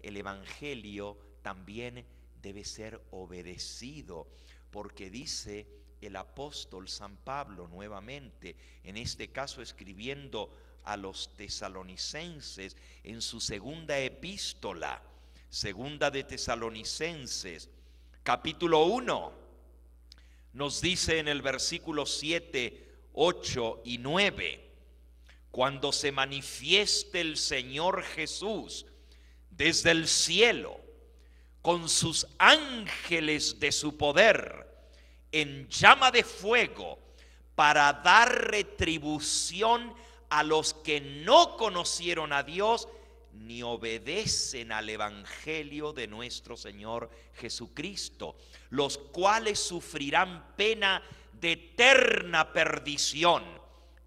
el evangelio también debe ser obedecido, porque dice el apóstol San Pablo nuevamente, en este caso escribiendo a los tesalonicenses en su segunda epístola, segunda de Tesalonicenses, capítulo 1, nos dice en el versículo 7, 8 y 9: cuando se manifieste el Señor Jesús desde el cielo con sus ángeles de su poder en llama de fuego, para dar retribución a los que no conocieron a Dios ni obedecen al evangelio de nuestro Señor Jesucristo, los cuales sufrirán pena de eterna perdición,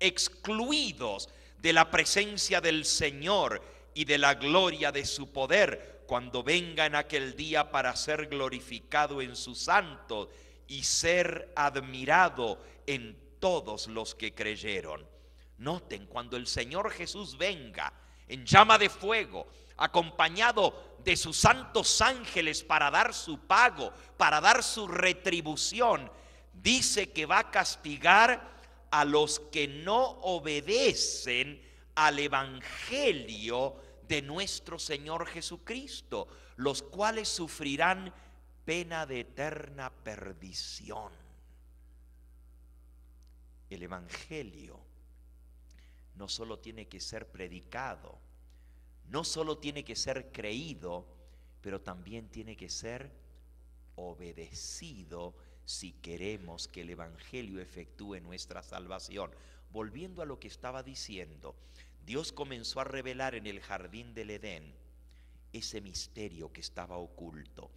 excluidos de la presencia del Señor y de la gloria de su poder, cuando venga en aquel día para ser glorificado en sus santos y ser admirado en todos los que creyeron. Noten, cuando el Señor Jesús venga en llama de fuego, acompañado de sus santos ángeles para dar su pago, para dar su retribución, dice que va a castigar a los que no obedecen al evangelio de nuestro Señor Jesucristo, los cuales sufrirán pena de eterna perdición. El evangelio no solo tiene que ser predicado, no solo tiene que ser creído, pero también tiene que ser obedecido si queremos que el evangelio efectúe nuestra salvación. Volviendo a lo que estaba diciendo, Dios comenzó a revelar en el jardín del Edén ese misterio que estaba oculto.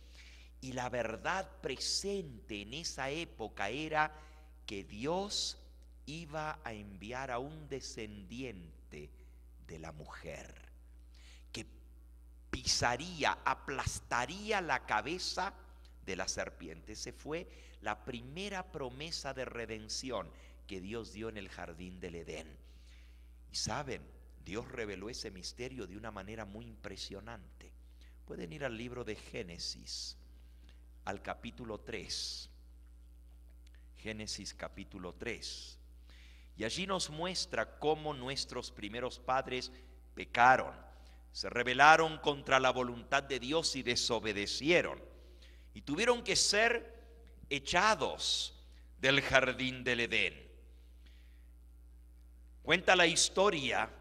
Y la verdad presente en esa época era que Dios iba a enviar a un descendiente de la mujer, que pisaría, aplastaría la cabeza de la serpiente. Esa fue la primera promesa de redención que Dios dio en el jardín del Edén. Y saben, Dios reveló ese misterio de una manera muy impresionante. Pueden ir al libro de Génesis, al capítulo 3. Génesis capítulo 3. Y allí nos muestra cómo nuestros primeros padres pecaron, se rebelaron contra la voluntad de Dios y desobedecieron. Y tuvieron que ser echados del jardín del Edén. Cuenta la historia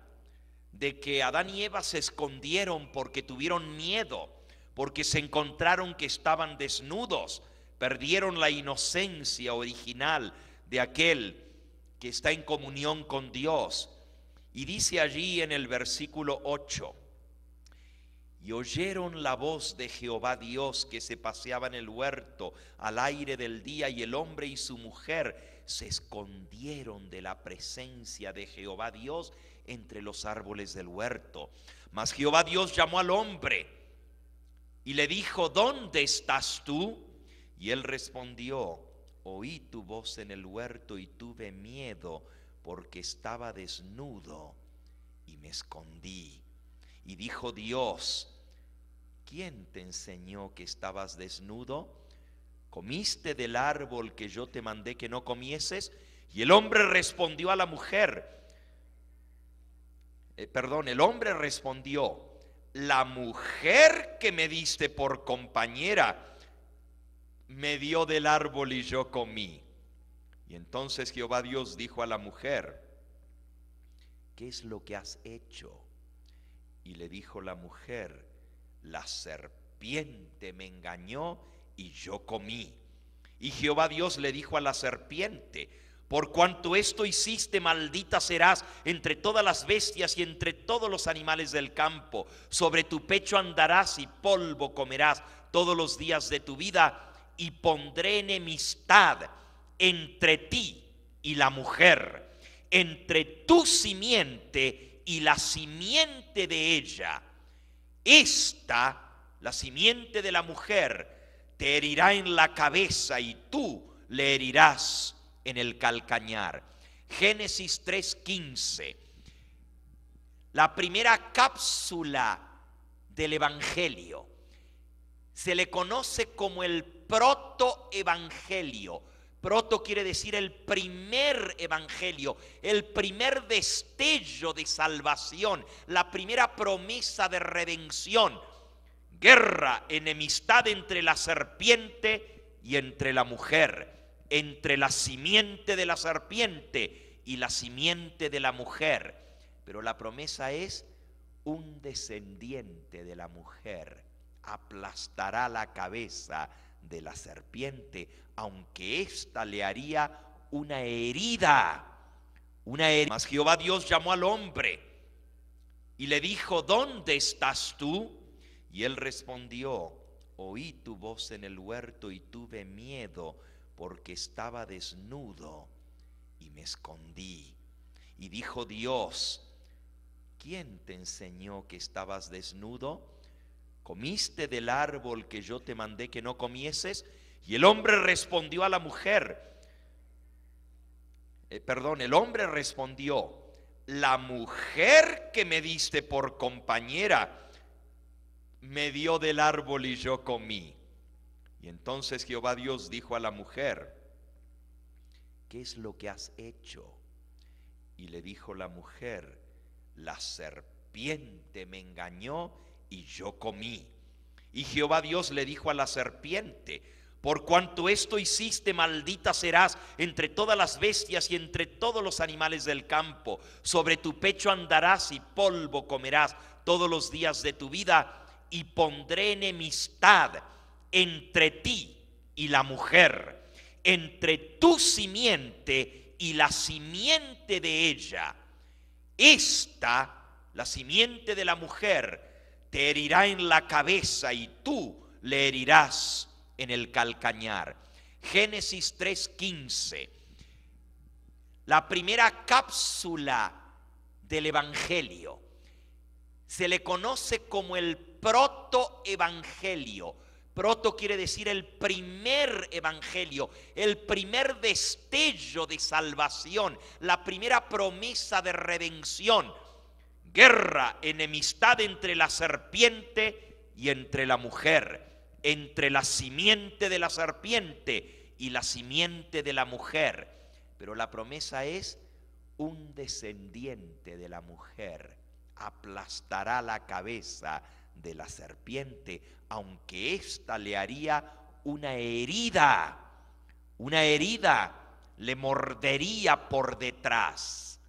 de que Adán y Eva se escondieron porque tuvieron miedo, porque se encontraron que estaban desnudos, perdieron la inocencia original de aquel que está en comunión con Dios. Y dice allí en el versículo 8: y oyeron la voz de Jehová Dios que se paseaba en el huerto al aire del día, y el hombre y su mujer se escondieron de la presencia de Jehová Dios entre los árboles del huerto. Mas Jehová Dios llamó al hombre y le dijo: ¿dónde estás tú? Y él respondió: oí tu voz en el huerto y tuve miedo, porque estaba desnudo y me escondí. Y dijo Dios: ¿quién te enseñó que estabas desnudo? ¿Comiste del árbol que yo te mandé que no comieses? Y el hombre respondió a la mujer, el hombre respondió: la mujer que me diste por compañera me dio del árbol y yo comí. Y entonces Jehová Dios dijo a la mujer: ¿qué es lo que has hecho? Y le dijo la mujer: la serpiente me engañó y yo comí. Y Jehová Dios le dijo a la serpiente: por cuanto esto hiciste, maldita serás entre todas las bestias y entre todos los animales del campo. Sobre tu pecho andarás y polvo comerás todos los días de tu vida. Y pondré enemistad entre ti y la mujer, entre tu simiente y la simiente de ella. Esta, la simiente de la mujer, te herirá en la cabeza y tú le herirás en el calcañar. Génesis 3:15. La primera cápsula del Evangelio. Se le conoce como el protoevangelio. Proto quiere decir el primer evangelio, el primer destello de salvación, la primera promesa de redención. Guerra, enemistad entre la serpiente y entre la mujer, entre la simiente de la serpiente y la simiente de la mujer. Pero la promesa es: un descendiente de la mujer aplastará la cabeza de la serpiente, aunque ésta le haría una herida. Mas Jehová Dios llamó al hombre y le dijo: ¿dónde estás tú? Y él respondió: oí tu voz en el huerto y tuve miedo, porque estaba desnudo y me escondí. Y dijo Dios: ¿quién te enseñó que estabas desnudo? ¿Comiste del árbol que yo te mandé que no comieses? Y el hombre respondió a la mujer, el hombre respondió: la mujer que me diste por compañera me dio del árbol y yo comí. Y entonces Jehová Dios dijo a la mujer: ¿qué es lo que has hecho? Y le dijo la mujer: la serpiente me engañó y yo comí. Y Jehová Dios le dijo a la serpiente: por cuanto esto hiciste, maldita serás entre todas las bestias y entre todos los animales del campo. Sobre tu pecho andarás y polvo comerás todos los días de tu vida. Y pondré enemistad entre ti y la mujer, entre tu simiente y la simiente de ella. Esta, la simiente de la mujer, te herirá en la cabeza y tú le herirás en el calcañar. Génesis 3:15. La primera cápsula del Evangelio. Se le conoce como el protoevangelio. Proto quiere decir el primer evangelio, el primer destello de salvación, la primera promesa de redención. Guerra, enemistad entre la serpiente y entre la mujer, entre la simiente de la serpiente y la simiente de la mujer. Pero la promesa es: un descendiente de la mujer aplastará la cabeza de la serpiente, aunque ésta le haría una herida, le mordería por detrás.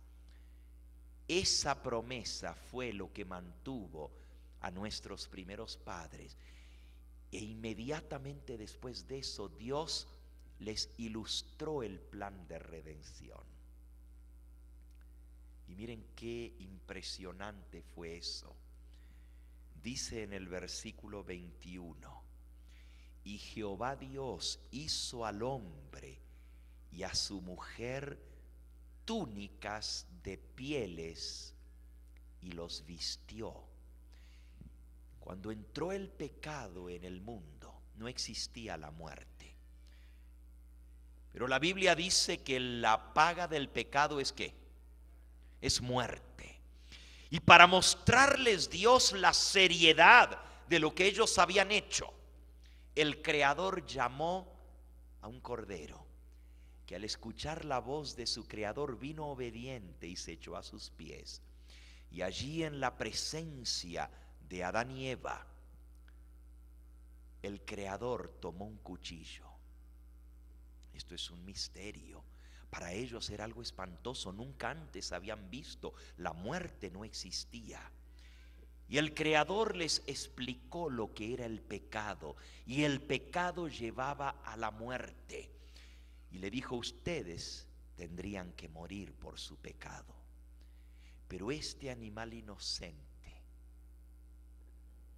Esa promesa fue lo que mantuvo a nuestros primeros padres. E inmediatamente después de eso, Dios les ilustró el plan de redención. Y miren qué impresionante fue eso. Dice en el versículo 21: y Jehová Dios hizo al hombre y a su mujer túnicas de pieles y los vistió. Cuando entró el pecado en el mundo, no existía la muerte. Pero la Biblia dice que la paga del pecado es ¿qué? Es muerte. Y para mostrarles Dios la seriedad de lo que ellos habían hecho, el Creador llamó a un cordero, que al escuchar la voz de su Creador vino obediente y se echó a sus pies. Y allí, en la presencia de Adán y Eva, el Creador tomó un cuchillo. Esto es un misterio. Para ellos era algo espantoso, nunca antes habían visto, la muerte no existía. Y el Creador les explicó lo que era el pecado, y el pecado llevaba a la muerte. Y le dijo: ustedes tendrían que morir por su pecado, pero este animal inocente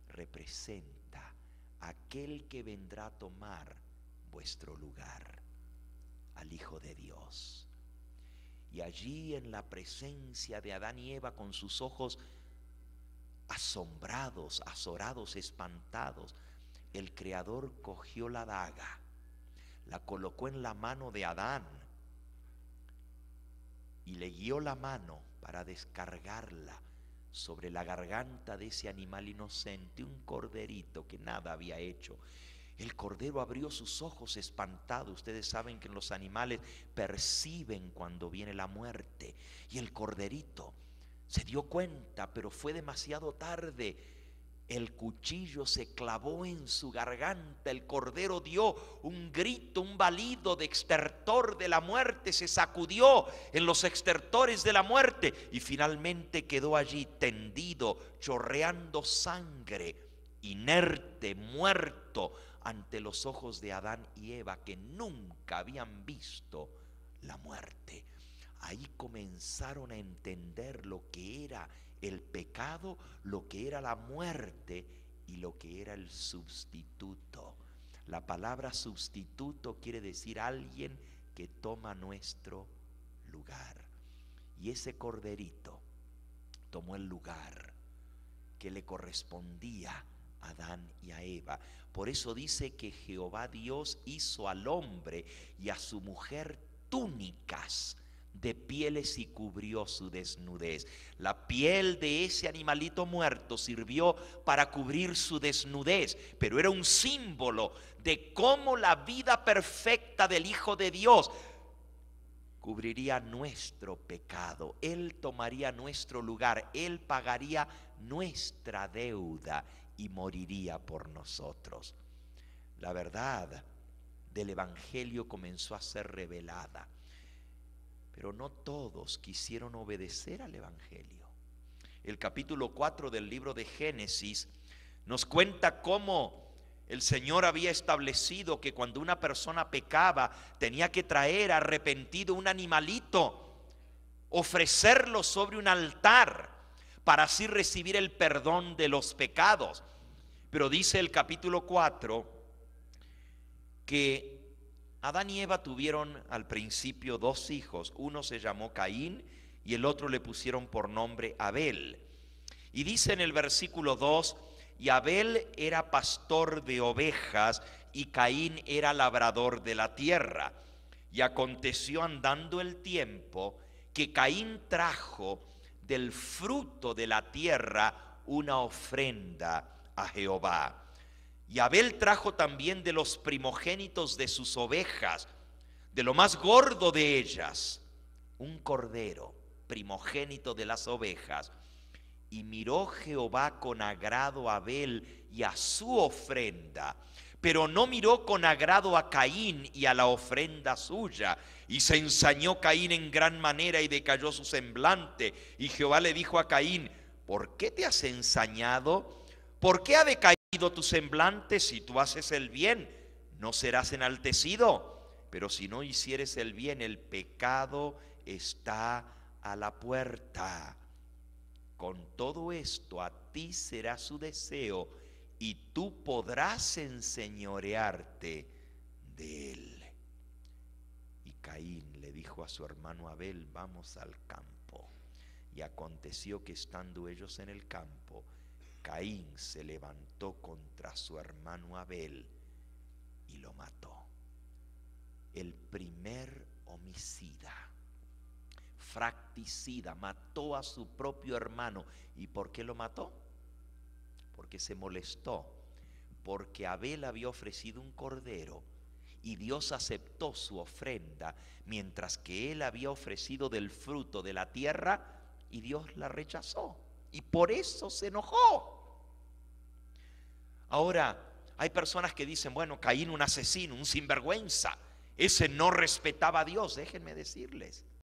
representa a aquel que vendrá a tomar vuestro lugar, al Hijo de Dios. Y allí, en la presencia de Adán y Eva, con sus ojos asombrados, azorados, espantados, el Creador cogió la daga, la colocó en la mano de Adán y le guió la mano para descargarla sobre la garganta de ese animal inocente, un corderito que nada había hecho. El cordero abrió sus ojos espantado. Ustedes saben que los animales perciben cuando viene la muerte. Y el corderito se dio cuenta, pero fue demasiado tarde. El cuchillo se clavó en su garganta. El cordero dio un grito, un balido de extertor de la muerte. Se sacudió en los extertores de la muerte y finalmente quedó allí tendido, chorreando sangre, inerte, muerto, ante los ojos de Adán y Eva, que nunca habían visto la muerte. Ahí comenzaron a entender lo que era el pecado, lo que era la muerte y lo que era el sustituto. La palabra sustituto quiere decir alguien que toma nuestro lugar. Y ese corderito tomó el lugar que le correspondía a Adán y a Eva. Por eso dice que Jehová Dios hizo al hombre y a su mujer túnicas de pieles y cubrió su desnudez. La piel de ese animalito muerto sirvió para cubrir su desnudez, pero era un símbolo de cómo la vida perfecta del Hijo de Dios cubriría nuestro pecado. Él tomaría nuestro lugar, Él pagaría nuestra deuda y moriría por nosotros. La verdad del Evangelio comenzó a ser revelada, pero no todos quisieron obedecer al Evangelio. El capítulo 4 del libro de Génesis nos cuenta cómo el Señor había establecido que cuando una persona pecaba tenía que traer arrepentido un animalito, ofrecerlo sobre un altar para así recibir el perdón de los pecados. Pero dice el capítulo 4 que Adán y Eva tuvieron al principio dos hijos. Uno se llamó Caín y el otro le pusieron por nombre Abel. Y dice en el versículo 2: y Abel era pastor de ovejas y Caín era labrador de la tierra. Y aconteció andando el tiempo que Caín trajo del fruto de la tierra una ofrenda a Jehová. Y Abel trajo también de los primogénitos de sus ovejas, de lo más gordo de ellas, un cordero, primogénito de las ovejas. Y miró Jehová con agrado a Abel y a su ofrenda, pero no miró con agrado a Caín y a la ofrenda suya. Y se ensañó Caín en gran manera y decayó su semblante. Y Jehová le dijo a Caín: ¿por qué te has ensañado? ¿Por qué ha decaído tu semblante? Si tú haces el bien, no serás enaltecido, pero si no hicieres el bien, el pecado está a la puerta. Con todo esto a ti será su deseo y tú podrás enseñorearte de él. Y Caín le dijo a su hermano Abel: vamos al campo. Y aconteció que estando ellos en el campo, Caín se levantó contra su hermano Abel y lo mató. El primer homicida, fracticida, mató a su propio hermano. ¿Y por qué lo mató? Porque se molestó, porque Abel había ofrecido un cordero y Dios aceptó su ofrenda, mientras que él había ofrecido del fruto de la tierra y Dios la rechazó, y por eso se enojó. Ahora, hay personas que dicen: bueno, Caín un asesino, un sinvergüenza, ese no respetaba a Dios. Déjenme decirles,